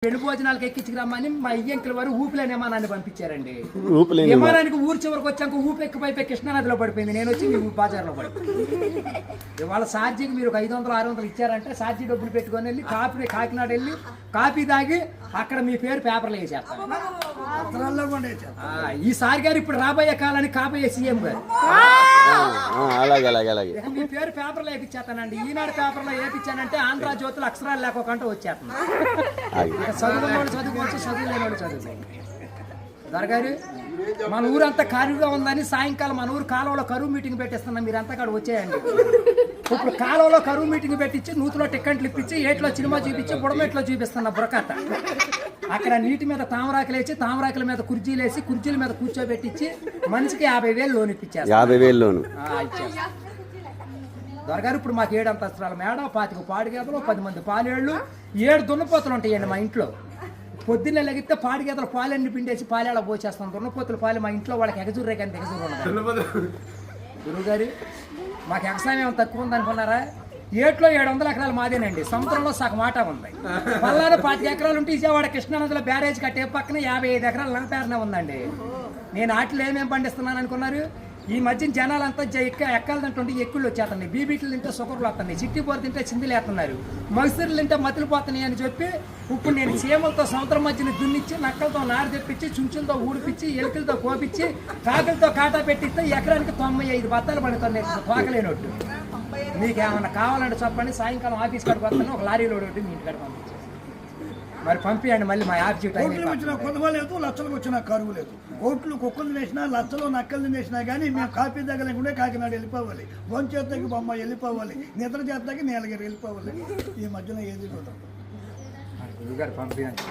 పెళ్లి భోజనాలకు ఎక్కించుకురమ్మని మా ఇయ్యంకుల వారు ఊపిలేని విమానాన్ని పంపించారండి. విమానానికి ఊరు చివరికి వచ్చాక ఊపి ఎక్కిపోయి కృష్ణానదిలో పడిపోయింది. నేను వచ్చి మీ బజార్లో పడిపోయింది. ఇవాళ ఛార్జీకి మీరు 500-600 ఇచ్చారంటే ఛార్జీ డబ్బులు పెట్టుకొని వెళ్ళి కాకినాడ వెళ్ళి కాఫీ తాగి అక్కడ మీ పేరు పేపర్లు వేసేస్తారు. ఈసారి గారు ఇప్పుడు రాబోయే కాలానికి కాబోయే సీఎం గారు మీ పేరు పేపర్లో వేపించేస్తానండి. ఈనాడు పేపర్లో వేపించానంటే ఆంధ్ర జ్యోతులు అక్షరాలు లేకోకుండా వచ్చేస్తాను. చదువుకున్నవాడు చదువుకోవచ్చు, చదువు లేనివాడు చదువు. దొరగారు మన ఊరంతా కరువుగా ఉందని సాయంకాలం మన ఊరు కాలువలో కరువు మీటింగ్ పెట్టిస్తున్నాం. మీరంతా కాడ వచ్చేయండి. ఇప్పుడు కాలువలో కరువు మీటింగ్ పెట్టించి నూతులో టిక్కెట్లు ఇప్పించి ఏట్లో సినిమా చూపించి బుడమెట్లో చూపిస్తున్నా బురకట్ట. అక్కడ నీటి మీద తామరాకులు వేసి తామరాకుల మీద కుర్చీలు వేసి కుర్చీల మీద కూర్చోబెట్టించి మనిషికి 50,000 లోన్ ఇప్పించారు. 50,000 లోన్ దొరగారు ఇప్పుడు మాకు 7 అంతస్తుల మేడ, 25 పాడిగేదలు, 10 మంది పాలేళ్ళు, 7 దున్నపోతులు ఉంటాయండి మా ఇంట్లో. పొద్దున్నే లెగితే పాడిగేదలు పాలన్నీ పిండేసి పాలేళ్ళ పోసేస్తాం. దున్నపోతులు పాలు మా ఇంట్లో వాళ్ళకి ఎగజూరే కానీ ఎగజూరు ఉండదు. గురువుగారు మాకు ఎగసాయం ఏమైనా తక్కువ ఉందనుకున్నారా? ఏట్లో 700 ఎకరాలు మాదేనండి. సముద్రంలో సగం మాట ఉంది. పల్లాలో 25 ఎకరాలు ఉంటే విజయవాడ కృష్ణానదిలో బ్యారేజ్ కట్టే పక్కన 55 ఎకరాలు నా పేరునే ఉందండి. నేను ఆటలు ఏమేమి పండిస్తున్నాను అనుకున్నారు? ఈ మధ్య జనాలంతా ఎక్కాలంటుంటే ఎక్కుళ్ళు వచ్చేస్తున్నాయి, బీబీట్లు తింటే షుగర్లు వస్తున్నాయి, చిట్టిపోరు తింటే చిందులు వేస్తున్నారు, మగసిర్లు తింటే మతులు పోతున్నాయి అని చెప్పి ఇప్పుడు నేను చీమలతో సముద్రం మధ్యని దున్నిచ్చి నక్కలతో నారు తెప్పించి చుంచులతో ఊడిపించి ఎలుకలతో కోపించి కాకులతో కాటా పెట్టిస్తే ఎకరానికి 95 బత్తాలు పండుతున్నాయి పోకలేనట్టు. మీకు ఏమన్నా కావాలంటే చెప్పండి, సాయంకాలం ఆఫీస్ కాడికి వస్తాను, ఒక లారీలో ఒకటి మీ ఇంటికాడ పంపించాను. మరి పంపించండి. మళ్ళీ మా ఆఫీస్ టైం వచ్చిన కొదవ లేదు, లచ్చలకు వచ్చిన కరువు లేదు. కోట్లు కుక్కలు వేసినా లచ్చలు నక్కలు వేసినా కానీ మేము కాఫీ దగ్గర కాకినాడ వెళ్ళిపోవాలి, భోంచేతకి బొమ్మ వెళ్ళిపోవాలి, నిద్ర చేతకి నీలగిరి వెళ్ళిపోవాలి. ఈ మధ్యన ఏది గురుగారు పంపించండి.